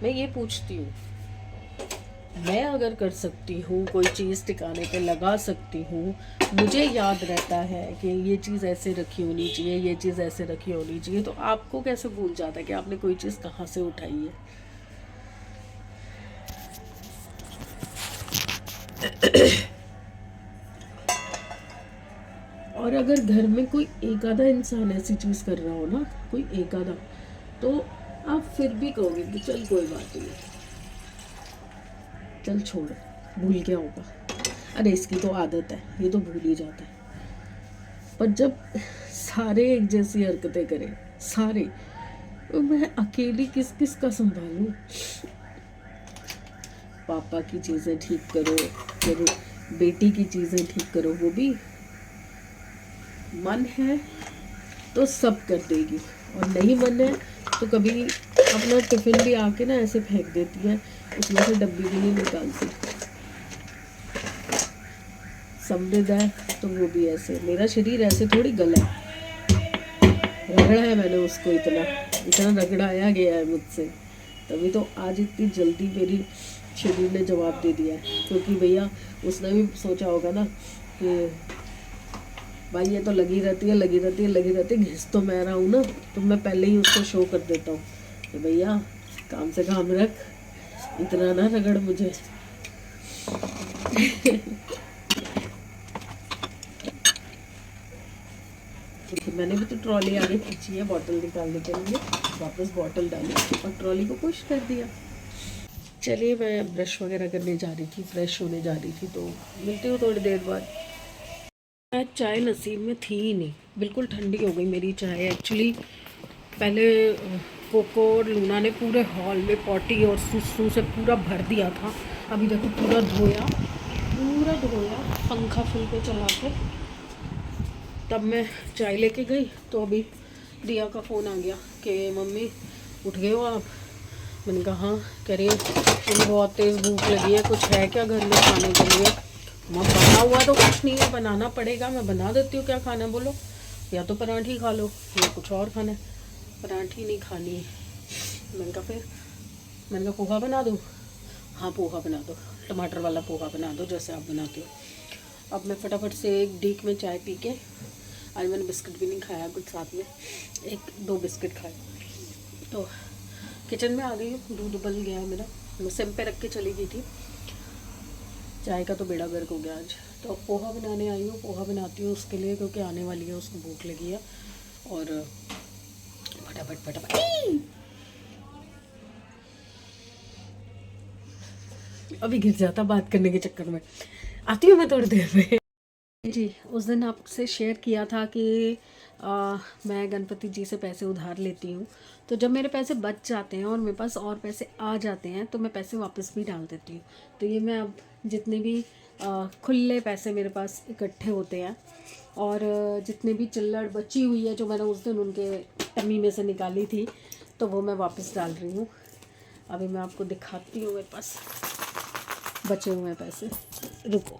मैं ये पूछती हूँ, मैं अगर कर सकती हूँ, कोई चीज़ ठिकाने पे लगा सकती हूँ, मुझे याद रहता है कि ये चीज़ ऐसे रखी होनी चाहिए, ये चीज़ ऐसे रखी होनी चाहिए, तो आपको कैसे भूल जाता है कि आपने कोई चीज़ कहाँ से उठाई है? और अगर घर में कोई एक आधा इंसान ऐसी चीज़ कर रहा हो ना, कोई एक आधा, तो आप फिर भी कहोगे कि चल कोई बात नहीं, चल छोड़, भूल क्या होगा, अरे इसकी तो आदत है, ये तो भूल ही जाता है। पर जब सारे एक जैसी हरकतें करें, सारे, तो मैं अकेली किस किस का संभालूं? पापा की चीज़ें ठीक करो, फिर बेटी की चीज़ें ठीक करो, वो भी मन है तो सब कर देगी, और नहीं मन है तो कभी अपना टिफिन भी आके ना ऐसे फेंक देती है, उसमें से डब्बी भी नहीं निकालती। समृद्ध है तो वो भी ऐसे, मेरा शरीर ऐसे थोड़ी गला है, रगड़ा है मैंने उसको, इतना इतना रगड़ाया गया है मुझसे, तभी तो आज इतनी जल्दी मेरी शरीर ने जवाब दे दिया है। क्योंकि भैया उसने भी सोचा होगा ना कि भाई ये तो लगी रहती है, लगी रहती है, लगी रहती है, घिस तो मैं रहा हूँ ना, तो मैं पहले ही उसको शो कर देता हूँ कि भैया काम से काम रख, इतना ना रगड़ मुझे। तो मैंने भी तो ट्रॉली आगे खींची है बॉटल निकालने के लिए, वापस बॉटल डाली और ट्रॉली को पुश कर दिया। चलिए मैं ब्रश वगैरह करने जा रही थी, फ्रेश होने जा रही थी, तो मिलती हूँ थोड़ी देर बाद। आज चाय नसीब में थी ही नहीं, बिल्कुल ठंडी हो गई मेरी चाय। एक्चुअली पहले कोको और लूना ने पूरे हॉल में पॉटी और सुसु से पूरा भर दिया था। अभी देखो पूरा धोया, पूरा धोया, पंखा फुल पे चला के तब मैं चाय लेके गई, तो अभी दिया का फ़ोन आ गया कि मम्मी उठ गए हो आप? मैंने कहा हाँ। कह रही है मुझे बहुत तेज़ भूख लगी है, कुछ है क्या घर में खाने के लिए? मैं बना हुआ तो कुछ नहीं है, बनाना पड़ेगा, मैं बना देती हूँ, क्या खाना है बोलो, या तो पराठी खा लो या कुछ और खाना है। पराठी नहीं खानी है। मैंने कहा फिर, मैंने कहा पोहा बना दूँ? हाँ पोहा बना दो, टमाटर वाला पोहा बना दो जैसे आप बनाते हो। अब मैं फटाफट से एक डीक में चाय पी के, आज मैंने बिस्किट भी नहीं खाया कुछ साथ में, एक दो बिस्किट खाए, तो किचन में आ गई हूँ। दूध उबल गया है मेरा, मैं सिम पे रख के चली गई थी। चाय का तो बेड़ा गर्क हो गया आज। तो पोहा बनाने आई हूँ, पोहा बनाती हूँ उसके लिए, क्योंकि आने वाली है, उसको भूख लगी है। और फटाफट फटाफट अभी गिर जाता बात करने के चक्कर में। आती हूँ मैं थोड़ी देर में। जी, उस दिन आपसे शेयर किया था कि मैं गणपति जी से पैसे उधार लेती हूँ, तो जब मेरे पैसे बच जाते हैं और मेरे पास और पैसे आ जाते हैं तो मैं पैसे वापस भी डाल देती हूँ। तो ये मैं अब जितने भी खुले पैसे मेरे पास इकट्ठे होते हैं, और जितने भी चिल्लड़ बची हुई है जो मैंने उस दिन उनके टम्मी में से निकाली थी, तो वो मैं वापस डाल रही हूँ। अभी मैं आपको दिखाती हूँ मेरे पास बचे हुए पैसे, रुको।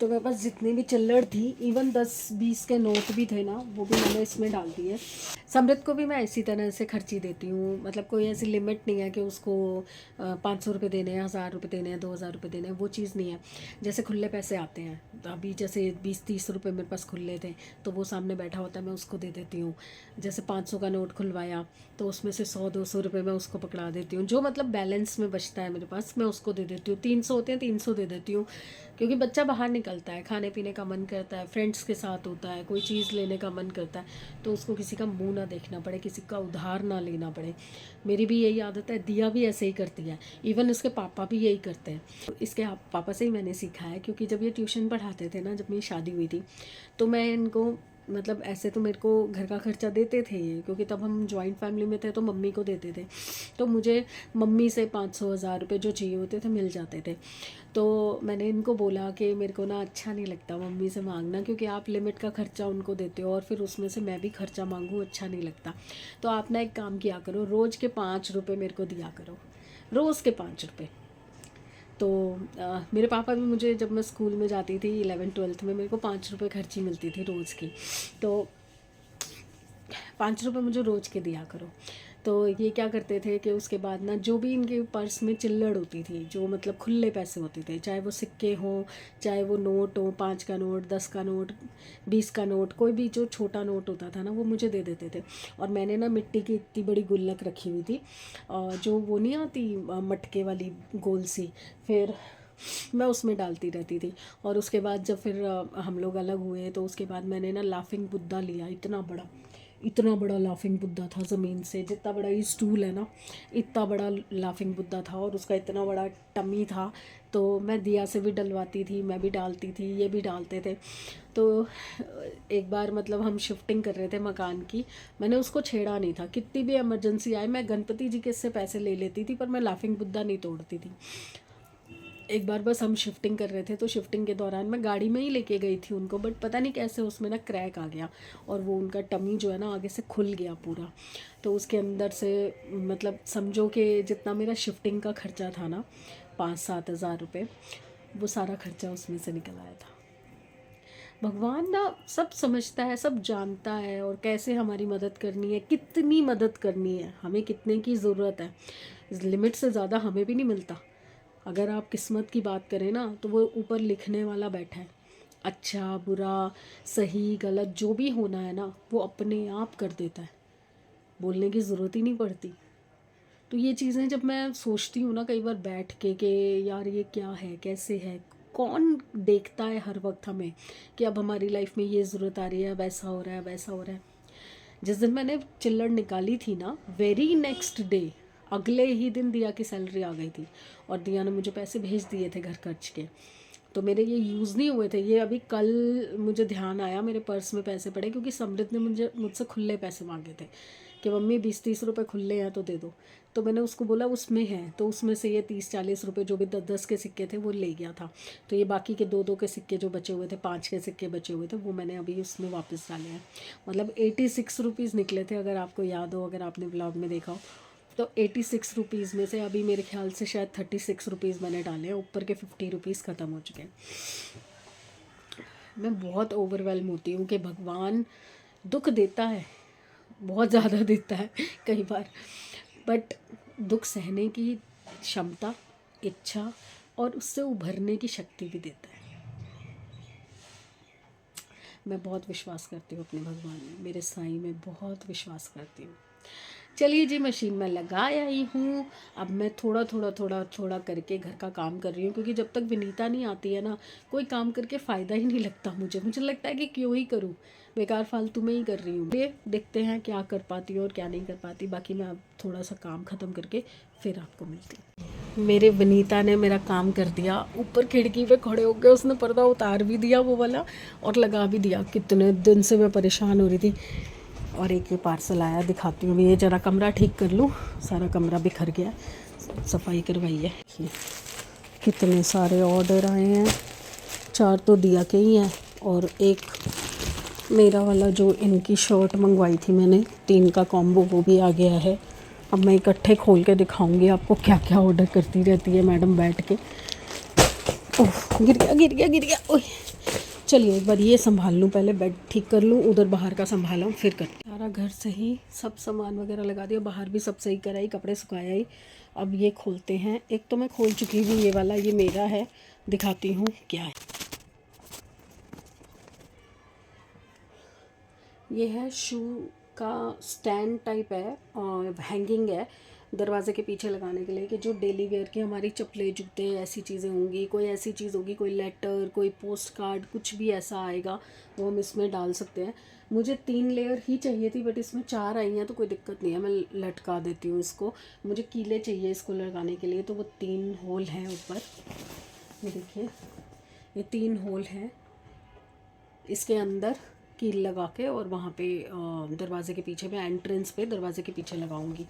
तो मेरे पास जितनी भी चिल्लड़ थी, इवन 10-20 के नोट भी थे ना, वो भी मैंने इसमें डाल दिए। समृद्ध को भी मैं इसी तरह से खर्ची देती हूँ, मतलब कोई ऐसी लिमिट नहीं है कि उसको 500 रुपये देने हैं, 1000 रुपये देने हैं, 2000 रुपये देने हैं, वो चीज़ नहीं है। जैसे खुले पैसे आते हैं, तो अभी जैसे 20-30 रुपये मेरे पास खुले थे, तो वो सामने बैठा होता है, मैं उसको दे देती हूँ। जैसे 500 का नोट खुलवाया, तो उसमें से 100-200 रुपये मैं उसको पकड़ा देती हूँ, जो मतलब बैलेंस में बचता है मेरे पास, मैं उसको दे देती हूँ। 300 होते हैं, 300 दे देती हूँ, क्योंकि बच्चा बाहर निकलता है, खाने पीने का मन करता है, फ्रेंड्स के साथ होता है, कोई चीज़ लेने का मन करता है, तो उसको किसी का मुंह ना देखना पड़े, किसी का उधार ना लेना पड़े। मेरी भी यही आदत है, दिया भी ऐसे ही करती है, इवन इसके पापा भी यही करते हैं। तो इसके पापा से ही मैंने सीखा है, क्योंकि जब ये ट्यूशन पढ़ाते थे ना, जब मेरी शादी हुई थी, तो मैं इनको मतलब ऐसे तो मेरे को घर का खर्चा देते थे ये, क्योंकि तब हम जॉइंट फैमिली में थे, तो मम्मी को देते थे, तो मुझे मम्मी से 500-1000 रुपये जो चाहिए होते थे मिल जाते थे। तो मैंने इनको बोला कि मेरे को ना अच्छा नहीं लगता मम्मी से मांगना, क्योंकि आप लिमिट का खर्चा उनको देते हो और फिर उसमें से मैं भी खर्चा मांगूँ, अच्छा नहीं लगता। तो आप ना एक काम किया करो, रोज़ के 5 रुपये मेरे को दिया करो, रोज़ के 5 रुपये। तो मेरे पापा भी मुझे, जब मैं स्कूल में जाती थी 11th-12th में, मेरे को 5 रुपये खर्ची मिलती थी रोज़ की, तो 5 रुपये मुझे रोज़ के दिया करो। तो ये क्या करते थे कि उसके बाद ना जो भी इनके पर्स में चिल्लड़ होती थी, जो मतलब खुले पैसे होते थे, चाहे वो सिक्के हों, चाहे वो नोट हो, 5 का नोट, 10 का नोट, 20 का नोट, कोई भी जो छोटा नोट होता था ना, वो मुझे दे देते थे। और मैंने ना मिट्टी की इतनी बड़ी गुल्लक रखी हुई थी, जो वो नहीं आती मटके वाली गोल सी, फिर मैं उसमें डालती रहती थी। और उसके बाद जब फिर हम लोग अलग हुए, तो उसके बाद मैंने ना लाफिंग बुद्धा लिया, इतना बड़ा लाफिंग बुद्धा था, ज़मीन से जितना बड़ा ये स्टूल है ना, इतना बड़ा लाफिंग बुद्धा था, और उसका इतना बड़ा टमी था। तो मैं दिया से भी डलवाती थी, मैं भी डालती थी, ये भी डालते थे। तो एक बार मतलब हम शिफ्टिंग कर रहे थे मकान की, मैंने उसको छेड़ा नहीं था। कितनी भी इमरजेंसी आए, मैं गणपति जी के इससे पैसे ले लेती थी, पर मैं लाफिंग बुद्धा नहीं तोड़ती थी। एक बार बस हम शिफ्टिंग कर रहे थे, तो शिफ्टिंग के दौरान मैं गाड़ी में ही लेके गई थी उनको, बट पता नहीं कैसे उसमें ना क्रैक आ गया, और वो उनका टमी जो है ना आगे से खुल गया पूरा। तो उसके अंदर से मतलब समझो कि जितना मेरा शिफ्टिंग का खर्चा था ना, 5-7 हज़ार रुपये, वो सारा खर्चा उसमें से निकल आया था। भगवान ना सब समझता है, सब जानता है, और कैसे हमारी मदद करनी है, कितनी मदद करनी है, हमें कितने की ज़रूरत है। लिमिट से ज़्यादा हमें भी नहीं मिलता। अगर आप किस्मत की बात करें ना, तो वो ऊपर लिखने वाला बैठा है। अच्छा बुरा, सही गलत, जो भी होना है ना, वो अपने आप कर देता है, बोलने की ज़रूरत ही नहीं पड़ती। तो ये चीज़ें जब मैं सोचती हूँ ना कई बार बैठ के कि यार ये क्या है, कैसे है, कौन देखता है हर वक्त हमें, कि अब हमारी लाइफ में ये ज़रूरत आ रही है, वैसा हो रहा है, वैसा हो रहा है। जिस दिन मैंने चिल्लड़ निकाली थी ना, वेरी नेक्स्ट डे, अगले ही दिन दिया की सैलरी आ गई थी, और दिया ने मुझे पैसे भेज दिए थे घर खर्च के। तो मेरे ये यूज़ नहीं हुए थे, ये अभी कल मुझे ध्यान आया, मेरे पर्स में पैसे पड़े, क्योंकि समृद्ध ने मुझसे खुले पैसे मांगे थे कि मम्मी 20-30 रुपये खुले हैं तो दे दो। तो मैंने उसको बोला उसमें है, तो उसमें से ये 30-40 रुपये जो भी 10-10 के सिक्के थे वो ले गया था। तो ये बाकी के 2-2 के सिक्के जो बचे हुए थे, 5 के सिक्के बचे हुए थे, वो मैंने अभी उसमें वापस डाले हैं। मतलब 86 रुपीज़ निकले थे, अगर आपको याद हो, अगर आपने ब्लॉग में देखा हो। तो 86 रुपीज़ में से अभी मेरे ख्याल से शायद 36 रुपीज़ मैंने डाले हैं, ऊपर के 50 रुपीज़ ख़त्म हो चुके हैं। मैं बहुत ओवरवेलम होती हूँ कि भगवान दुख देता है, बहुत ज़्यादा देता है कई बार, बट दुख सहने की क्षमता, इच्छा और उससे उभरने की शक्ति भी देता है। मैं बहुत विश्वास करती हूँ अपने भगवान में, मेरे साईं में बहुत विश्वास करती हूँ। चलिए जी, मशीन में लगा आई हूँ। अब मैं थोड़ा करके घर का काम कर रही हूँ, क्योंकि जब तक विनीता नहीं आती है ना, कोई काम करके फ़ायदा ही नहीं लगता मुझे लगता है कि क्यों ही करूँ, बेकार फालतू में ही कर रही हूँ। ये देखते हैं क्या कर पाती हूँ और क्या नहीं कर पाती। बाकी मैं अब थोड़ा सा काम ख़त्म करके फिर आपको मिलती हूँ। मेरे विनीता ने मेरा काम कर दिया, ऊपर खिड़की पे खड़े होकर उसने पर्दा उतार भी दिया वो वाला, और लगा भी दिया। कितने दिन से मैं परेशान हो रही थी। और एक ये पार्सल आया, दिखाती हूँ। ये ज़रा कमरा ठीक कर लूँ, सारा कमरा बिखर गया, सफाई करवाई है। कितने सारे ऑर्डर आए हैं, 4 तो दिया के ही हैं, और एक मेरा वाला जो इनकी शर्ट मंगवाई थी मैंने, 3 का कॉम्बो, वो भी आ गया है। अब मैं इकट्ठे खोल के दिखाऊंगी आपको क्या क्या ऑर्डर करती रहती है मैडम बैठ के। ओह, गिर गया ओह। चलिए एक बार ये संभाल लूँ, पहले बेड ठीक कर लूँ, उधर बाहर का संभाला फिर कर। सारा घर सही, सब सामान वगैरह लगा दिया, बाहर भी सब सही कराई, कपड़े सुखाया ही। अब ये खोलते हैं। एक तो मैं खोल चुकी हूँ ये वाला, ये मेरा है, दिखाती हूँ क्या है। ये है शू का स्टैंड टाइप है, और हैंगिंग है दरवाज़े के पीछे लगाने के लिए, कि जो डेली वेयर की हमारी चप्पलें, जूते, ऐसी चीज़ें होंगी, कोई ऐसी चीज़ होगी, कोई लेटर, कोई पोस्ट कार्ड, कुछ भी ऐसा आएगा, वो हम इसमें डाल सकते हैं। मुझे 3 लेयर ही चाहिए थी, बट इसमें 4 आई हैं, तो कोई दिक्कत नहीं है, मैं लटका देती हूँ इसको। मुझे कीले चाहिए इसको लगाने के लिए, तो वो 3 होल हैं ऊपर, ये देखिए, ये 3 होल हैं इसके अंदर कील लगा के, और वहाँ पे दरवाज़े के पीछे, मैं एंट्रेंस पे दरवाज़े के पीछे लगाऊंगी।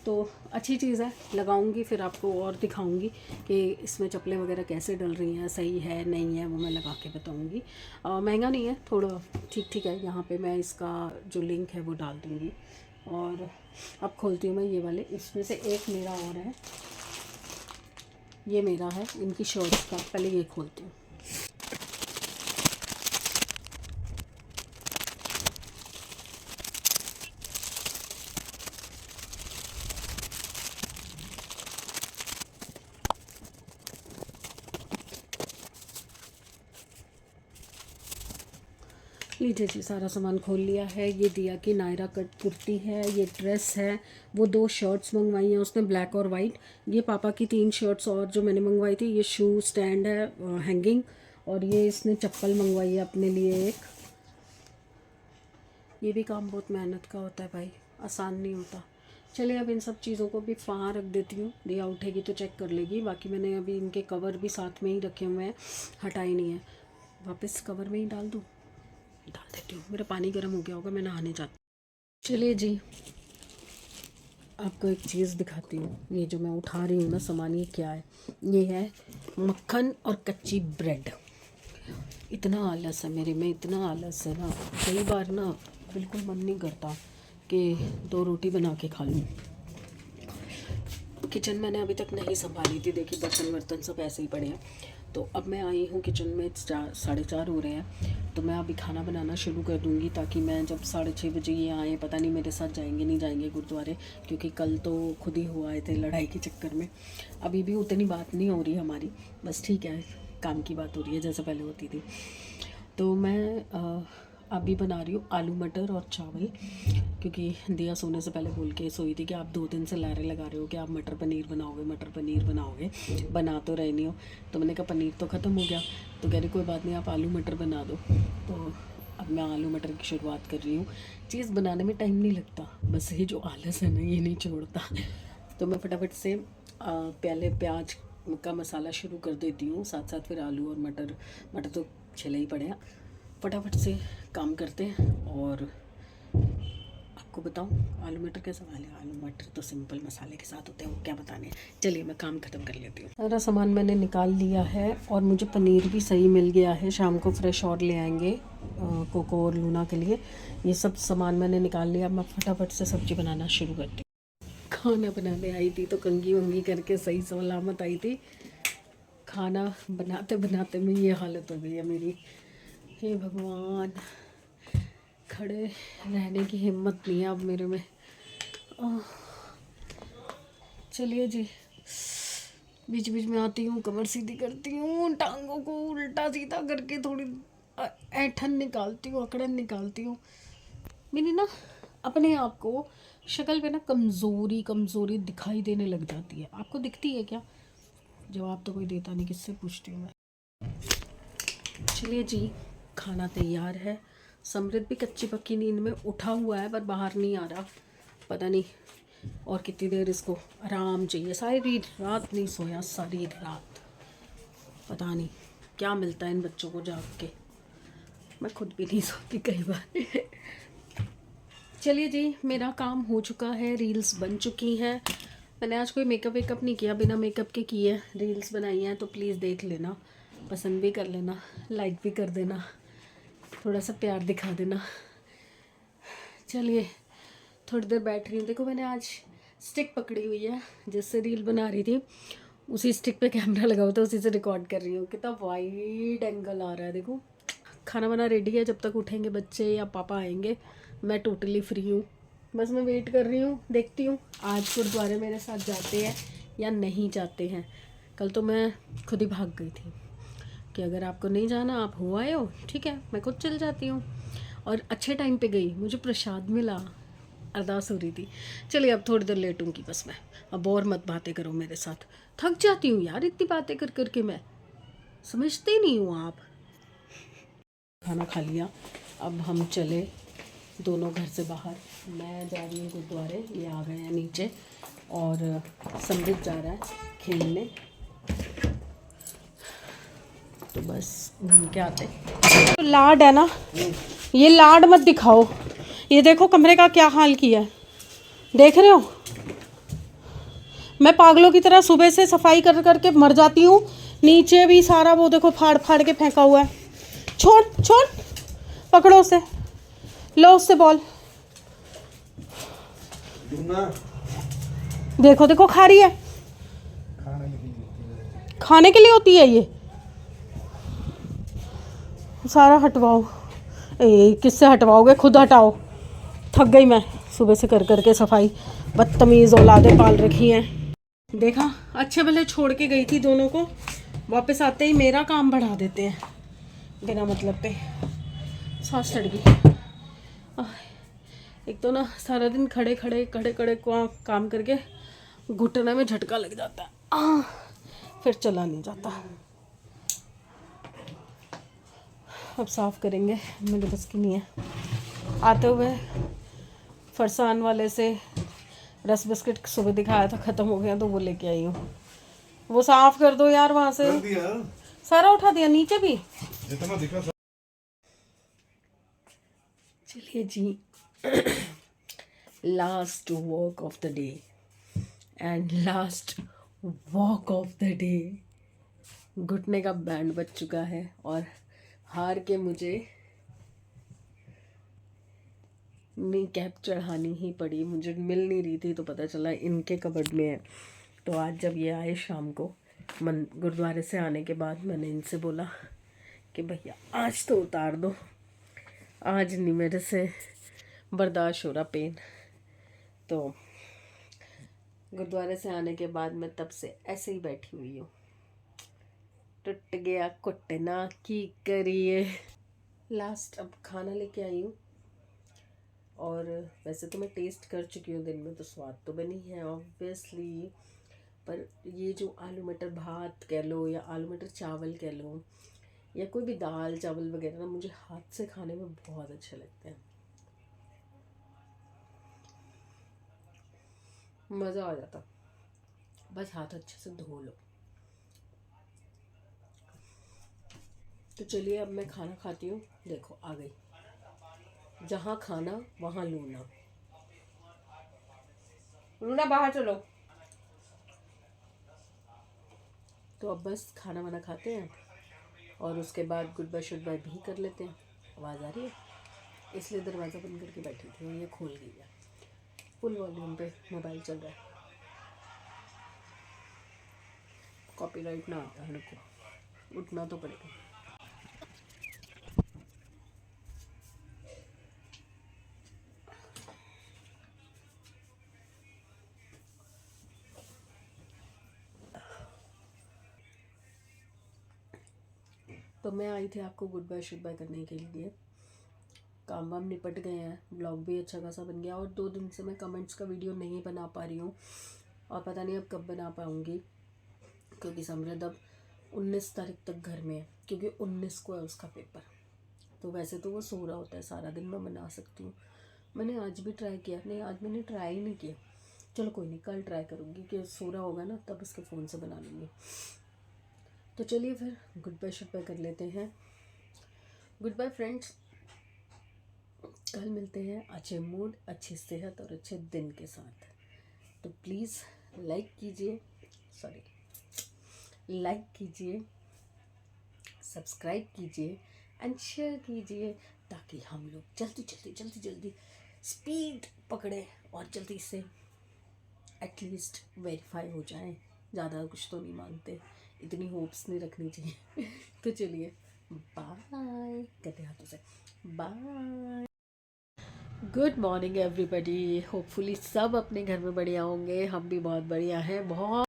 तो अच्छी चीज़ है, लगाऊंगी, फिर आपको और दिखाऊंगी कि इसमें चप्पलें वगैरह कैसे डल रही हैं, सही है नहीं है, वो मैं लगा के बताऊंगी। महंगा नहीं है, थोड़ा ठीक ठीक है। यहाँ पे मैं इसका जो लिंक है वो डाल दूँगी। और अब खोलती हूँ मैं ये वाले, इसमें से एक मेरा और है, ये मेरा है इनकी शर्ट्स का। पहले ये खोलती हूँ। लीजिए जी, सारा सामान खोल लिया है। ये दिया कि नायरा कट कुर्ती है, ये ड्रेस है, वो 2 शर्ट्स मंगवाई हैं उसने ब्लैक और वाइट। ये पापा की 3 शर्ट्स और जो मैंने मंगवाई थी। ये शू स्टैंड है हैंगिंग, और ये इसने चप्पल मंगवाई है अपने लिए एक। ये भी काम बहुत मेहनत का होता है भाई, आसान नहीं होता। चलिए अब इन सब चीज़ों को भी वहाँ रख देती हूँ, दिया उठेगी तो चेक कर लेगी। बाकी मैंने अभी इनके कवर भी साथ में ही रखे हुए हैं, हटाए नहीं है। वापस कवर में ही डाल दूँ, डाल देती हूँ। मेरा पानी गर्म हो गया होगा, मैं नहाने जाती हूँ। चलिए जी, आपको एक चीज़ दिखाती हूँ। ये जो मैं उठा रही हूँ ना सामान, ये क्या है? ये है मक्खन और कच्ची ब्रेड। इतना आलस है मेरे में, इतना आलस है ना, कई बार ना बिल्कुल मन नहीं करता कि 2 रोटी बना के खा लूँ। किचन मैंने अभी तक नहीं संभाली थी, देखिए बर्तन वर्तन सब ऐसे ही पड़े हैं। तो अब मैं आई हूँ किचन में, 4:30 हो रहे हैं। तो मैं अभी खाना बनाना शुरू कर दूँगी, ताकि मैं जब 6:30 बजे ये आए, पता नहीं मेरे साथ जाएंगे नहीं जाएंगे गुरुद्वारे, क्योंकि कल तो खुद ही हुआ आए थे लड़ाई के चक्कर में। अभी भी उतनी बात नहीं हो रही हमारी, बस ठीक है, काम की बात हो रही है जैसे पहले होती थी। तो मैं अभी बना रही हूँ आलू मटर और चावल, क्योंकि दिया सोने से पहले बोल के सोई थी कि आप 2 दिन से लारे लगा रहे हो कि आप मटर पनीर बनाओगे, मटर पनीर बनाओगे, बना तो रहे नहीं हो। तो मैंने कहा पनीर तो ख़त्म हो गया, तो कह रही कोई बात नहीं, आप आलू मटर बना दो। तो अब मैं आलू मटर की शुरुआत कर रही हूँ। चीज़ बनाने में टाइम नहीं लगता, बस ये जो आलस है ना, ये नहीं छोड़ता। तो मैं फटाफट से पहले प्याज का मसाला शुरू कर देती हूँ, साथ साथ फिर आलू और मटर तो छिले ही पड़े हैं। फटाफट से काम करते हैं। और आपको बताऊं आलू मटर कैसा बनेगा? आलू मटर तो सिंपल मसाले के साथ होते हैं, वो क्या बताने। चलिए मैं काम ख़त्म कर लेती हूँ। सारा सामान मैंने निकाल लिया है, और मुझे पनीर भी सही मिल गया है। शाम को फ्रेश और ले आएंगे कोको और लूना के लिए। ये सब सामान मैंने निकाल लिया। मैं फटाफट से सब्ज़ी बनाना शुरू करती हूँ। खाना बनाने आई थी तो कंगी वंगी करके सही सलामत आई थी। खाना बनाते बनाते में ये हालत हो गई है मेरी। हे भगवान, खड़े रहने की हिम्मत नहीं है अब मेरे में। चलिए जी, बीच बीच में आती हूँ, कमर सीधी करती हूँ, टांगों को उल्टा सीधा करके थोड़ी ऐठन निकालती हूँ, अकड़न निकालती हूँ। मेरी ना अपने आप को शक्ल पे ना कमज़ोरी दिखाई देने लग जाती है। आपको दिखती है क्या? जवाब तो कोई देता नहीं, किससे पूछती हूँ मैं। चलिए जी, खाना तैयार है। समृद्ध भी कच्ची पक्की नींद में उठा हुआ है, पर बाहर नहीं आ रहा। पता नहीं और कितनी देर इसको आराम चाहिए। सारी रात नहीं सोया, सारी रात। पता नहीं क्या मिलता है इन बच्चों को जाग के, मैं खुद भी नहीं सोती कई बार। चलिए जी, मेरा काम हो चुका है, रील्स बन चुकी हैं। मैंने आज कोई मेकअप वेकअप नहीं किया, बिना मेकअप के किए रील्स बनाई हैं। तो प्लीज़ देख लेना, पसंद भी कर लेना, लाइक भी कर देना, थोड़ा सा प्यार दिखा देना। चलिए थोड़ी देर बैठ रही हूँ। देखो मैंने आज स्टिक पकड़ी हुई है, जिससे रील बना रही थी, उसी स्टिक पे कैमरा लगा हुआ था, उसी से रिकॉर्ड कर रही हूँ। कितना वाइड एंगल आ रहा है देखो। खाना बना रेडी है, जब तक उठेंगे बच्चे या पापा आएंगे मैं टोटली फ्री हूँ। बस मैं वेट कर रही हूँ, देखती हूँ आज गुरुद्वारे मेरे साथ जाते हैं या नहीं जाते हैं। कल तो मैं खुद ही भाग गई थी कि अगर आपको नहीं जाना, आप हो आए हो, ठीक है, मैं खुद चल जाती हूँ। और अच्छे टाइम पे गई, मुझे प्रसाद मिला, अरदास हो रही थी। चलिए अब थोड़ी देर लेटूंगी बस मैं। अब और मत बातें करो मेरे साथ, थक जाती हूँ यार इतनी बातें कर करके। मैं समझते नहीं हूँ आप। खाना खा लिया, अब हम चले दोनों घर से बाहर। मैं जा रही हूँ गुरुद्वारे, ये आ गए हैं नीचे, और समृद्ध जा रहा है खेलने। तो बस घूम के आते। तो लाड है ना, ये लाड मत दिखाओ। ये देखो कमरे का क्या हाल किया है, देख रहे हो? मैं पागलों की तरह सुबह से सफाई कर करके मर जाती हूँ। नीचे भी सारा वो देखो फाड़ फाड़ के फेंका हुआ है। छोड़ छोड़, पकड़ो उसे, लो उससे बॉल। देखो देखो खा रही है, खाने के लिए होती है ये, सारा हटवाओ। किससे हटवाओगे, खुद हटाओ। थक गई मैं सुबह से कर करके सफाई, बदतमीज़ औलादें पाल रखी हैं। देखा, अच्छे भले छोड़ के गई थी दोनों को, वापस आते ही मेरा काम बढ़ा देते हैं बिना मतलब पे। सांस चढ़ गई। एक तो ना सारा दिन खड़े खड़े काम करके घुटने में झटका लग जाता है, फिर चला नहीं जाता। अब साफ़ करेंगे, मेरे बस की नहीं है। आते हुए फरसान वाले से रस बिस्किट सुबह दिखाया था, ख़त्म हो गया तो वो लेके आई हूँ। वो साफ़ कर दो यार, वहाँ से सारा उठा दिया, नीचे भी जितना दिखा। चलिए जी, last walk of the day and last walk of the day. घुटने का बैंड बज चुका है और हार के मुझे नी कैप चढ़ानी ही पड़ी। मुझे मिल नहीं रही थी तो पता चला इनके कबर्ड में है। तो आज जब ये आए शाम को गुरुद्वारे से आने के बाद, मैंने इनसे बोला कि भैया आज तो उतार दो, आज नहीं मेरे से बर्दाश्त हो रहा पेन। तो गुरुद्वारे से आने के बाद मैं तब से ऐसे ही बैठी हुई हूँ। टूट गया कुटना की करिए। लास्ट अब खाना लेके आई हूँ, और वैसे तो मैं टेस्ट कर चुकी हूँ दिन में, तो स्वाद तो बनी है ऑब्वियसली। पर ये जो आलू मटर भात कह लो या आलू मटर चावल कह लो या कोई भी दाल चावल वगैरह ना, मुझे हाथ से खाने में बहुत अच्छे लगते हैं, मज़ा आ जाता। बस हाथ अच्छे से धो लो। तो चलिए अब मैं खाना खाती हूँ। देखो आ गई, जहाँ खाना वहाँ लूना। लूना बाहर चलो। तो अब बस खाना वाना खाते हैं और उसके बाद गुड बाय शुड बाय भी कर लेते हैं। आवाज़ आ रही है, इसलिए दरवाज़ा बंद करके बैठी थी और ये खोल गई है। फुल वॉल्यूम पे मोबाइल चल रहा है, कॉपीराइट ना आता है को, उठना तो पड़ेगा। तो मैं आई थी आपको गुड बाय शुड बाय करने के लिए। काम वाम निपट गए हैं, ब्लॉग भी अच्छा खासा बन गया, और 2 दिन से मैं कमेंट्स का वीडियो नहीं बना पा रही हूँ, और पता नहीं अब कब बना पाऊँगी, क्योंकि समृद्ध अब 19 तारीख तक घर में है, क्योंकि 19 को है उसका पेपर। तो वैसे तो वो सो रहा होता है सारा दिन, मैं बना सकती हूँ। मैंने आज भी ट्राई किया, नहीं आज मैंने ट्राई ही नहीं किया। चलो कोई नहीं, कल ट्राई करूँगी कि सो रहा होगा ना, तब उसके फ़ोन से बना लूँगी। तो चलिए फिर गुड बाय शुड बाय कर लेते हैं। गुड बाय फ्रेंड्स, कल मिलते हैं अच्छे मूड, अच्छी सेहत और अच्छे दिन के साथ। तो प्लीज़ लाइक कीजिए, लाइक कीजिए, सब्सक्राइब कीजिए एंड शेयर कीजिए, ताकि हम लोग जल्दी स्पीड पकड़े और जल्दी से एटलीस्ट वेरीफाई हो जाए। ज़्यादा कुछ तो नहीं मांगते, इतनी होप्स नहीं रखनी चाहिए। तो चलिए बाय, कहते हाथों से bye. Good morning everybody, hopefully सब अपने घर में बढ़िया होंगे, हम भी बहुत बढ़िया हैं। बहुत